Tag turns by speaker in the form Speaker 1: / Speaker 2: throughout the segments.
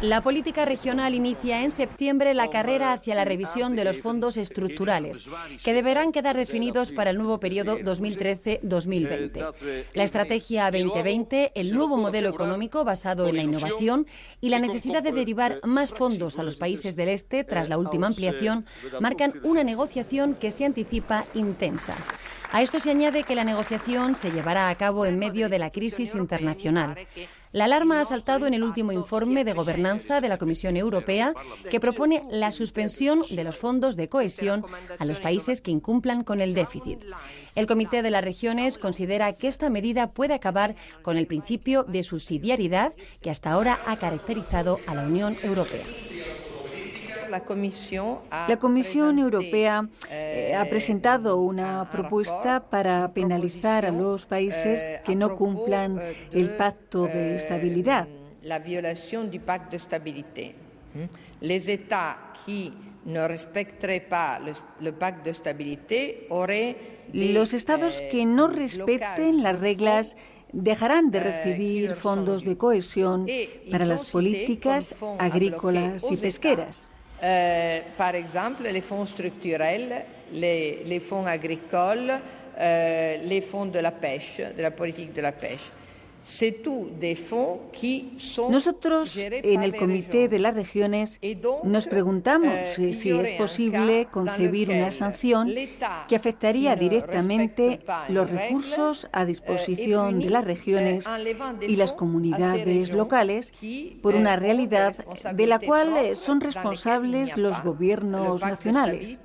Speaker 1: La política regional inicia en septiembre la carrera hacia la revisión de los fondos estructurales, que deberán quedar definidos para el nuevo periodo 2013-2020. La Estrategia 2020, el nuevo modelo económico basado en la innovación y la necesidad de derivar más fondos a los países del Este tras la última ampliación, marcan una negociación que se anticipa intensa. A esto se añade que la negociación se llevará a cabo en medio de la crisis internacional. La alarma ha saltado en el último informe de gobernanza de la Comisión Europea, que propone la suspensión de los fondos de cohesión a los países que incumplan con el déficit. El Comité de las Regiones considera que esta medida puede acabar con el principio de subsidiariedad que hasta ahora ha caracterizado a la Unión Europea.
Speaker 2: La Comisión Europea ha presentado una propuesta para penalizar a los países que no cumplan el Pacto de Estabilidad.
Speaker 3: La violación del Pacto de Estabilité. Les États qui ne respecteraient pas le Pacte de Stabilité auraient
Speaker 2: Los estados que no respeten las reglas dejarán de recibir fondos de cohesión para las políticas agrícolas y pesqueras.
Speaker 3: Par exemple, les fonds structurels, les fonds agricoles, les fonds de la pêche, de la politique de la pêche.
Speaker 2: Nosotros, en el Comité de las Regiones, nos preguntamos si es posible concebir una sanción que afectaría directamente los recursos a disposición de las regiones y las comunidades locales por una realidad de la cual son responsables los gobiernos nacionales.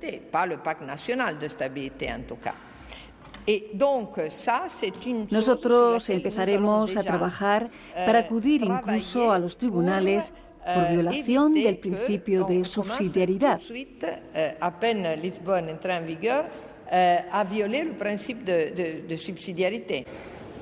Speaker 2: Nosotros empezaremos a trabajar para acudir incluso a los tribunales por violación del principio de subsidiariedad.
Speaker 3: Apenas Lisbonne entra en vigor, ha violado el principio de subsidiariedad.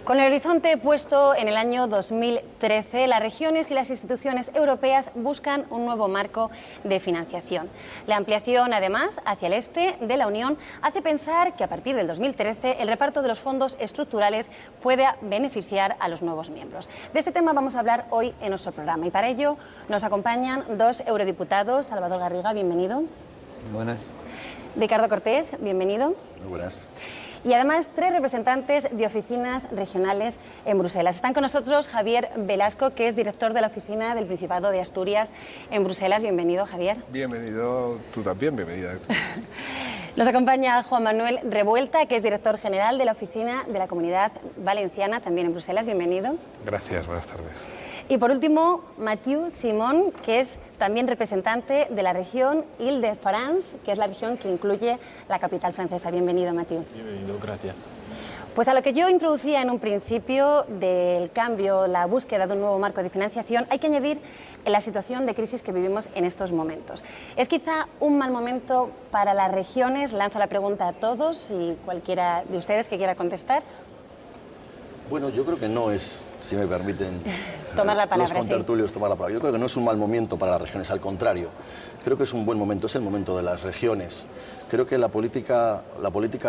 Speaker 1: Con el horizonte puesto en el año 2013, las regiones y las instituciones europeas buscan un nuevo marco de financiación. La ampliación, además, hacia el este de la Unión hace pensar que a partir del 2013 el reparto de los fondos estructurales puede beneficiar a los nuevos miembros. De este tema vamos a hablar hoy en nuestro programa y para ello nos acompañan dos eurodiputados. Salvador Garriga, bienvenido.
Speaker 4: Muy buenas.
Speaker 1: Ricardo Cortés, bienvenido.
Speaker 4: Muy buenas.
Speaker 1: Y además, tres representantes de oficinas regionales en Bruselas. Están con nosotros Javier Velasco, que es director de la oficina del Principado de Asturias en Bruselas. Bienvenido, Javier.
Speaker 5: Bienvenido, tú también, bienvenida.
Speaker 1: Nos acompaña Juan Manuel Revuelta, que es director general de la oficina de la Comunidad Valenciana, también en Bruselas. Bienvenido.
Speaker 5: Gracias, buenas tardes.
Speaker 1: Y por último, Mathieu Simon, que es también representante de la región Île-de-France, que es la región que incluye la capital francesa. Bienvenido, Mathieu.
Speaker 4: Bienvenido, gracias.
Speaker 1: Pues a lo que yo introducía en un principio del cambio, la búsqueda de un nuevo marco de financiación, hay que añadir la situación de crisis que vivimos en estos momentos. ¿Es quizá un mal momento para las regiones? Lanzo la pregunta a todos y cualquiera de ustedes que quiera contestar.
Speaker 6: Bueno, yo creo que no es, si me permiten,
Speaker 1: tomar la palabra,
Speaker 6: los contertulios tomar la palabra. Yo creo que no es un mal momento para las regiones, al contrario. Creo que es un buen momento, es el momento de las regiones. Creo que la política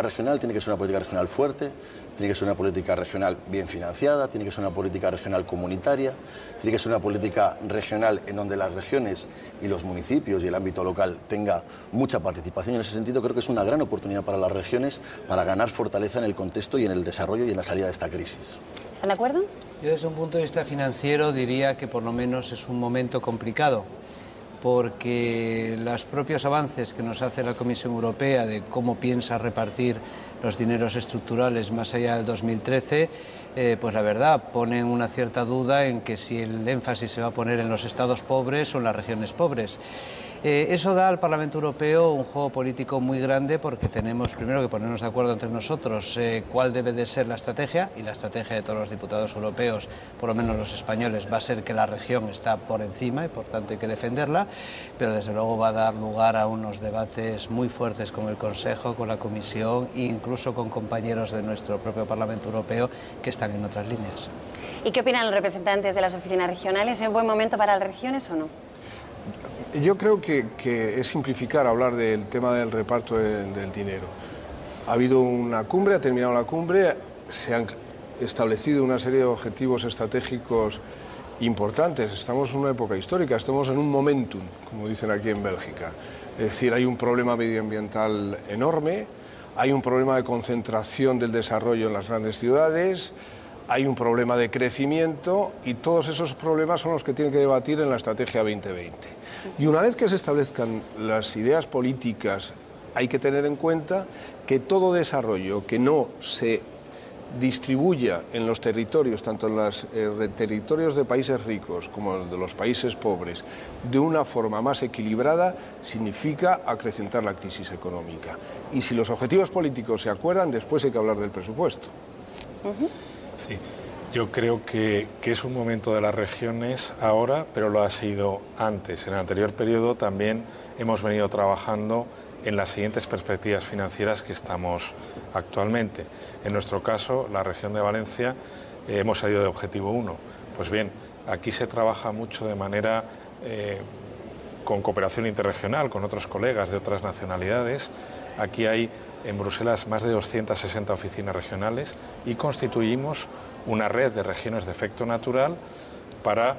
Speaker 6: regional tiene que ser una política regional fuerte, tiene que ser una política regional bien financiada, tiene que ser una política regional comunitaria, tiene que ser una política regional en donde las regiones y los municipios y el ámbito local tenga mucha participación. En ese sentido, creo que es una gran oportunidad para las regiones para ganar fortaleza en el contexto y en el desarrollo y en la salida de esta crisis.
Speaker 1: ¿Están de acuerdo?
Speaker 4: Yo desde un punto de vista financiero diría que por lo menos es un momento complicado, porque los propios avances que nos hace la Comisión Europea de cómo piensa repartir los dineros estructurales más allá del 2013, pues la verdad ponen una cierta duda en que si el énfasis se va a poner en los estados pobres o en las regiones pobres. Eso da al Parlamento Europeo un juego político muy grande porque tenemos primero que ponernos de acuerdo entre nosotros cuál debe de ser la estrategia, y la estrategia de todos los diputados europeos, por lo menos los españoles, va a ser que la región está por encima y por tanto hay que defenderla, pero desde luego va a dar lugar a unos debates muy fuertes con el Consejo, con la Comisión e incluso con compañeros de nuestro propio Parlamento Europeo que están en otras líneas.
Speaker 1: ¿Y qué opinan los representantes de las oficinas regionales? ¿Es un buen momento para las regiones o no?
Speaker 5: Yo creo que es simplificar hablar del tema del reparto del dinero. Ha habido una cumbre, ha terminado la cumbre, se han establecido una serie de objetivos estratégicos importantes. Estamos en una época histórica, estamos en un momentum, como dicen aquí en Bélgica. Es decir, hay un problema medioambiental enorme, hay un problema de concentración del desarrollo en las grandes ciudades, hay un problema de crecimiento y todos esos problemas son los que tienen que debatir en la Estrategia 2020. Y una vez que se establezcan las ideas políticas, hay que tener en cuenta que todo desarrollo que no se distribuya en los territorios, tanto en los territorios de países ricos como de los países pobres, de una forma más equilibrada, significa acrecentar la crisis económica. Y si los objetivos políticos se acuerdan, después hay que hablar del presupuesto.
Speaker 7: Sí, yo creo que es un momento de las regiones ahora, pero lo ha sido antes. En el anterior periodo también hemos venido trabajando en las siguientes perspectivas financieras que estamos actualmente. En nuestro caso, la región de Valencia, hemos salido de Objetivo 1. Pues bien, aquí se trabaja mucho de manera con cooperación interregional, con otros colegas de otras nacionalidades. Aquí hay en Bruselas más de 260 oficinas regionales y constituimos una red de regiones de efecto natural para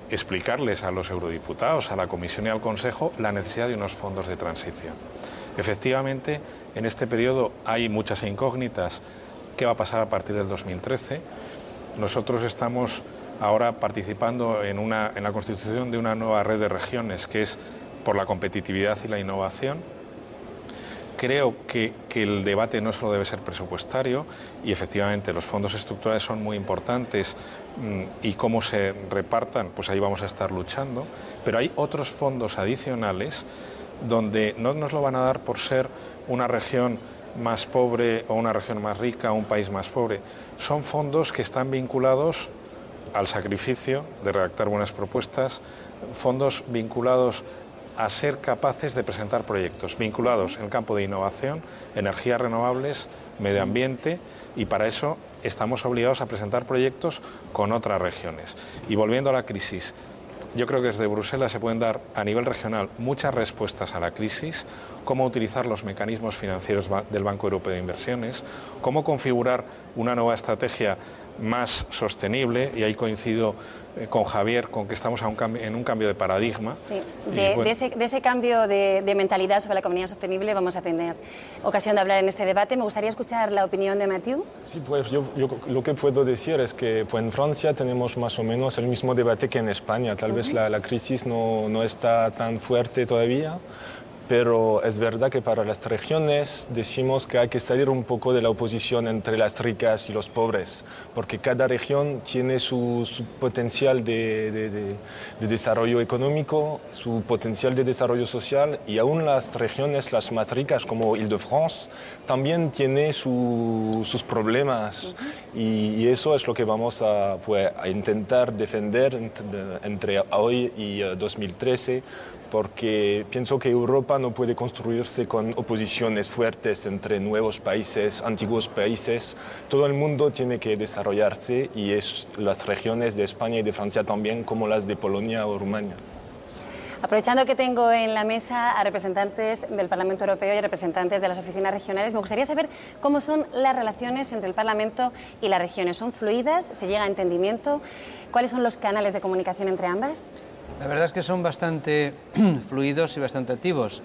Speaker 7: explicarles a los eurodiputados, a la Comisión y al Consejo la necesidad de unos fondos de transición. Efectivamente, en este periodo hay muchas incógnitas. ¿Qué va a pasar a partir del 2013? Nosotros estamos ahora participando en la constitución de una nueva red de regiones que es por la competitividad y la innovación. Creo que el debate no solo debe ser presupuestario y efectivamente los fondos estructurales son muy importantes y cómo se repartan, pues ahí vamos a estar luchando, pero hay otros fondos adicionales donde no nos lo van a dar por ser una región más pobre o una región más rica o un país más pobre. Son fondos que están vinculados al sacrificio de redactar buenas propuestas, fondos vinculados a ser capaces de presentar proyectos vinculados en el campo de innovación, energías renovables, medio ambiente, y para eso estamos obligados a presentar proyectos con otras regiones. Y volviendo a la crisis, yo creo que desde Bruselas se pueden dar a nivel regional muchas respuestas a la crisis, cómo utilizar los mecanismos financieros del Banco Europeo de Inversiones, cómo configurar una nueva estrategia más sostenible, y ahí coincido con Javier, con que estamos en un cambio de paradigma.
Speaker 1: Sí, de ese cambio de mentalidad sobre la economía sostenible vamos a tener ocasión de hablar en este debate. Me gustaría escuchar la opinión de Mathieu.
Speaker 8: Sí, pues yo lo que puedo decir es que pues en Francia tenemos más o menos el mismo debate que en España. Tal vez la crisis no está tan fuerte todavía, pero es verdad que para las regiones decimos que hay que salir un poco de la oposición entre las ricas y los pobres, porque cada región tiene su potencial de desarrollo económico, su potencial de desarrollo social, y aún las regiones las más ricas como Île-de-France también tienen sus problemas, y eso es lo que vamos a intentar defender entre hoy y 2013, porque pienso que Europa no puede construirse con oposiciones fuertes entre nuevos países, antiguos países. Todo el mundo tiene que desarrollarse, y es las regiones de España y de Francia también, como las de Polonia o Rumania.
Speaker 1: Aprovechando que tengo en la mesa a representantes del Parlamento Europeo y representantes de las oficinas regionales, me gustaría saber cómo son las relaciones entre el Parlamento y las regiones. ¿Son fluidas? ¿Se llega a entendimiento? ¿Cuáles son los canales de comunicación entre ambas?
Speaker 4: La verdad es que son bastante fluidos y bastante activos.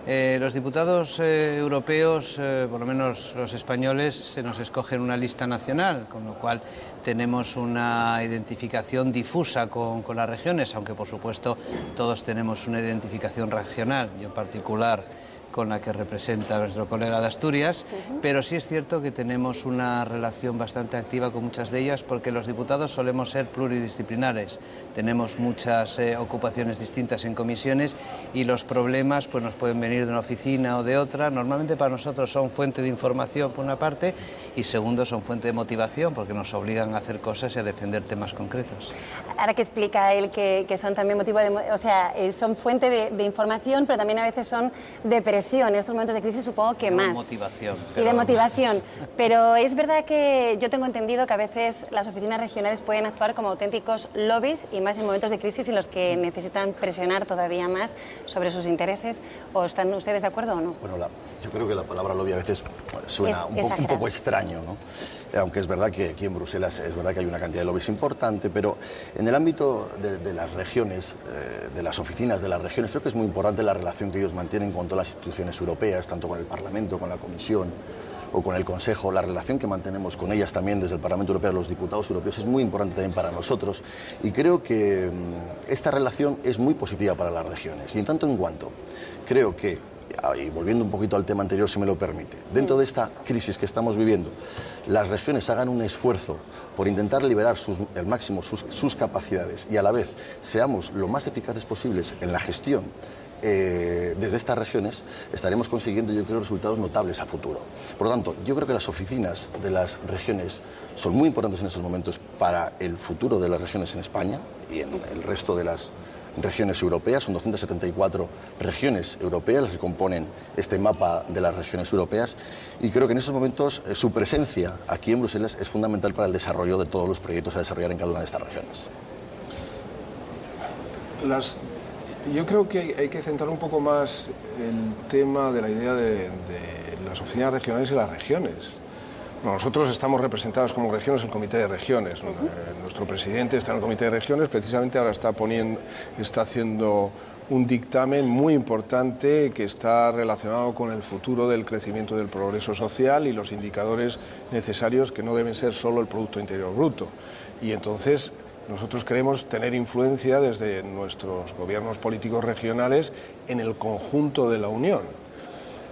Speaker 4: Los diputados europeos, por lo menos los españoles, se nos escogen una lista nacional, con lo cual tenemos una identificación difusa con las regiones, aunque por supuesto todos tenemos una identificación regional, yo en particular con la que representa nuestro colega de Asturias, pero sí es cierto que tenemos una relación bastante activa con muchas de ellas, porque los diputados solemos ser pluridisciplinares, tenemos muchas ocupaciones distintas en comisiones, y los problemas pues nos pueden venir de una oficina o de otra. Normalmente para nosotros son fuente de información por una parte, y segundo son fuente de motivación, porque nos obligan a hacer cosas y a defender temas concretos.
Speaker 1: Ahora que explica él que son también motivo de, o sea, son fuente de información, pero también a veces son de presión. En estos momentos de crisis supongo que más.
Speaker 4: Motivación.
Speaker 1: Y de motivación. Pero es verdad que yo tengo entendido que a veces las oficinas regionales pueden actuar como auténticos lobbies, y más en momentos de crisis en los que necesitan presionar todavía más sobre sus intereses. ¿O están ustedes de acuerdo o no?
Speaker 6: Bueno, yo creo que la palabra lobby a veces suena un poco extraño, ¿no? aunque es verdad que aquí en Bruselas es verdad que hay una cantidad de lobbies importante, pero en el ámbito de las regiones, de las oficinas de las regiones, creo que es muy importante la relación que ellos mantienen con todas las instituciones europeas, tanto con el Parlamento, con la Comisión o con el Consejo. La relación que mantenemos con ellas también desde el Parlamento Europeo, los diputados europeos, es muy importante también para nosotros, y creo que esta relación es muy positiva para las regiones. Y en tanto en cuanto creo que, y volviendo un poquito al tema anterior, si me lo permite, dentro de esta crisis que estamos viviendo, las regiones hagan un esfuerzo por intentar liberar al máximo sus capacidades y a la vez seamos lo más eficaces posibles en la gestión desde estas regiones, estaremos consiguiendo, yo creo, resultados notables a futuro. Por lo tanto, yo creo que las oficinas de las regiones son muy importantes en estos momentos para el futuro de las regiones en España y en el resto de las regiones europeas. Son 274 regiones europeas las que componen este mapa de las regiones europeas, y creo que en estos momentos su presencia aquí en Bruselas es fundamental para el desarrollo de todos los proyectos a desarrollar en cada una de estas regiones.
Speaker 5: Yo creo que hay que centrar un poco más el tema de la idea de las oficinas regionales y las regiones. Bueno, nosotros estamos representados como regiones en el Comité de Regiones. Nuestro presidente está en el Comité de Regiones, precisamente ahora está haciendo un dictamen muy importante que está relacionado con el futuro del crecimiento del progreso social y los indicadores necesarios, que no deben ser solo el Producto Interior Bruto. Y entonces nosotros queremos tener influencia desde nuestros gobiernos políticos regionales en el conjunto de la Unión.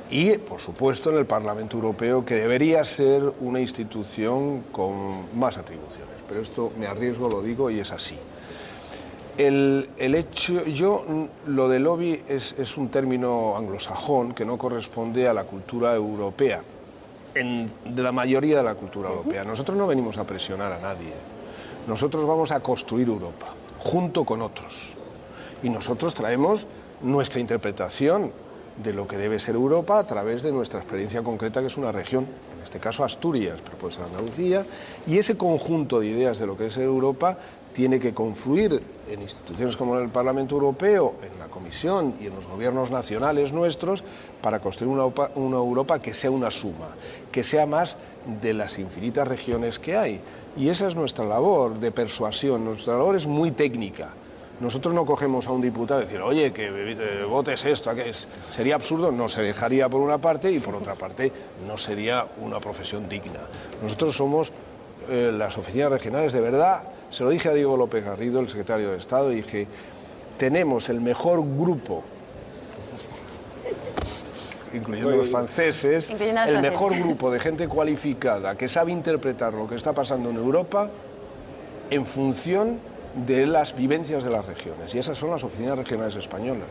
Speaker 5: Y, por supuesto, en el Parlamento Europeo, que debería ser una institución con más atribuciones. Pero esto, me arriesgo, lo digo, y es así. Lo de lobby es un término anglosajón que no corresponde a la cultura europea, de la mayoría de la cultura europea. Nosotros no venimos a presionar a nadie. Nosotros vamos a construir Europa, junto con otros. Y nosotros traemos nuestra interpretación de lo que debe ser Europa a través de nuestra experiencia concreta, que es una región, en este caso Asturias, pero puede ser Andalucía, y ese conjunto de ideas de lo que es Europa tiene que confluir en instituciones como el Parlamento Europeo, en la Comisión y en los gobiernos nacionales nuestros, para construir una Europa que sea una suma, que sea más de las infinitas regiones que hay. Y esa es nuestra labor de persuasión. Nuestra labor es muy técnica. Nosotros no cogemos a un diputado y decir, oye, que votes esto, que sería absurdo, no se dejaría por una parte, y por otra parte no sería una profesión digna. Nosotros somos las oficinas regionales de verdad. Se lo dije a Diego López Garrido, el secretario de Estado, y dije, tenemos el mejor grupo, incluyendo los franceses, el mejor grupo de gente cualificada que sabe interpretar lo que está pasando en Europa en función de las vivencias de las regiones, y esas son las oficinas regionales españolas.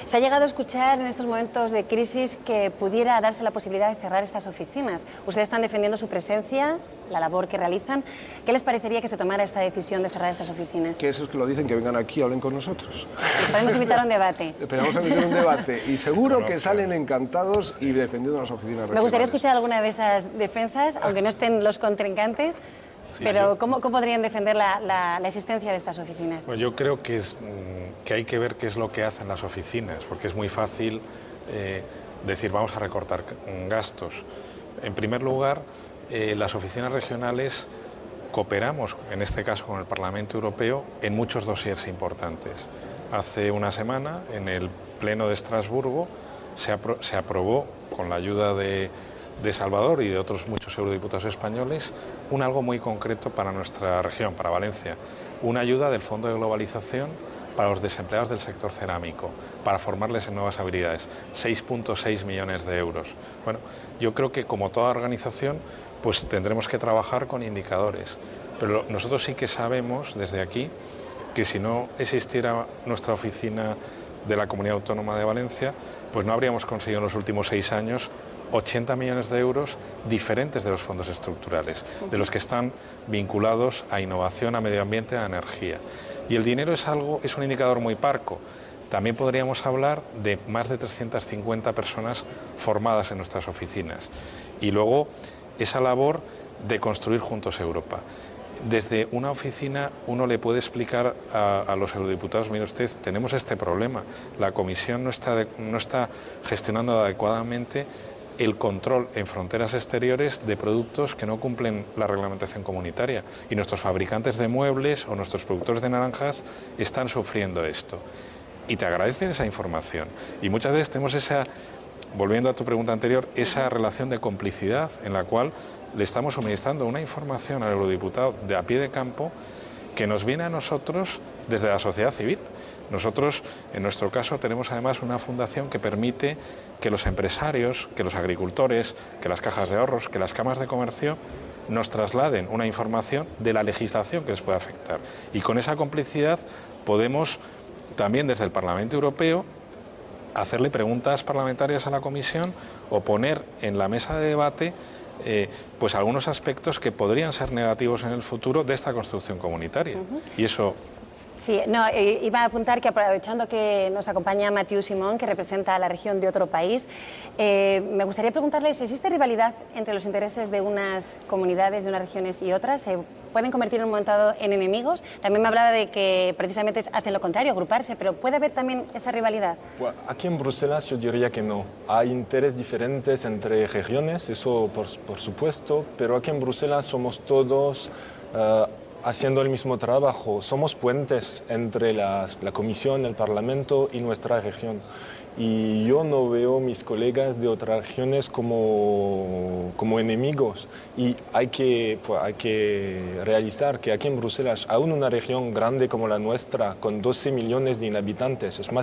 Speaker 1: Se ha llegado a escuchar en estos momentos de crisis que pudiera darse la posibilidad de cerrar estas oficinas. Ustedes están defendiendo su presencia, la labor que realizan. ¿Qué les parecería que se tomara esta decisión de cerrar estas oficinas?
Speaker 5: Que esos que lo dicen, que vengan aquí, hablen con nosotros.
Speaker 1: Les podemos invitar a un debate.
Speaker 5: Esperamos invitar a un debate, y seguro que salen encantados y defendiendo las oficinas regionales.
Speaker 1: Me gustaría escuchar alguna de esas defensas, aunque no estén los contrincantes. Sí, pero ¿cómo podrían defender la existencia de estas oficinas?
Speaker 7: Bueno, yo creo que hay que ver qué es lo que hacen las oficinas, porque es muy fácil decir vamos a recortar gastos. En primer lugar, las oficinas regionales cooperamos, en este caso con el Parlamento Europeo, en muchos dosieres importantes. Hace una semana, en el Pleno de Estrasburgo, se aprobó, con la ayuda de Salvador y de otros muchos eurodiputados españoles, algo muy concreto para nuestra región, para Valencia, una ayuda del Fondo de Globalización para los desempleados del sector cerámico, para formarles en nuevas habilidades, 6,6 millones de euros. Bueno, yo creo que como toda organización, pues tendremos que trabajar con indicadores, pero nosotros sí que sabemos desde aquí que si no existiera nuestra oficina de la Comunidad Autónoma de Valencia, pues no habríamos conseguido en los últimos 6 años 80 millones de euros diferentes de los fondos estructurales, de los que están vinculados a innovación, a medio ambiente, a energía. Y el dinero es un indicador muy parco. También podríamos hablar de más de 350 personas formadas en nuestras oficinas. Y luego esa labor de construir juntos Europa. Desde una oficina uno le puede explicar a los eurodiputados, mire usted, tenemos este problema, la Comisión no está gestionando adecuadamente el control en fronteras exteriores de productos que no cumplen la reglamentación comunitaria. Y nuestros fabricantes de muebles o nuestros productores de naranjas están sufriendo esto. Y te agradecen esa información. Y muchas veces tenemos esa, volviendo a tu pregunta anterior, esa relación de complicidad en la cual le estamos suministrando una información al eurodiputado de a pie de campo que nos viene a nosotros desde la sociedad civil. Nosotros, en nuestro caso, tenemos además una fundación que permite que los empresarios, que los agricultores, que las cajas de ahorros, que las cámaras de comercio nos trasladen una información de la legislación que les puede afectar. Y con esa complicidad podemos también desde el Parlamento Europeo hacerle preguntas parlamentarias a la Comisión o poner en la mesa de debate pues algunos aspectos que podrían ser negativos en el futuro de esta construcción comunitaria. Y eso...
Speaker 1: Sí, no, iba a apuntar que aprovechando que nos acompaña Mathieu Simon, que representa a la región de otro país, me gustaría preguntarle si existe rivalidad entre los intereses de unas comunidades, de unas regiones y otras. ¿Se pueden convertir en un momento dado en enemigos? También me hablaba de que precisamente hacen lo contrario, agruparse, pero ¿puede haber también esa rivalidad?
Speaker 8: Pues aquí en Bruselas yo diría que no. Hay intereses diferentes entre regiones, eso por supuesto, pero aquí en Bruselas somos todos... haciendo el mismo trabajo, somos puentes entre la Comisión, el Parlamento y nuestra región. Y yo no veo a mis colegas de otras regiones como enemigos. Y hay que realizar que aquí en Bruselas, aún una región grande como la nuestra, con 12 millones de habitantes, es más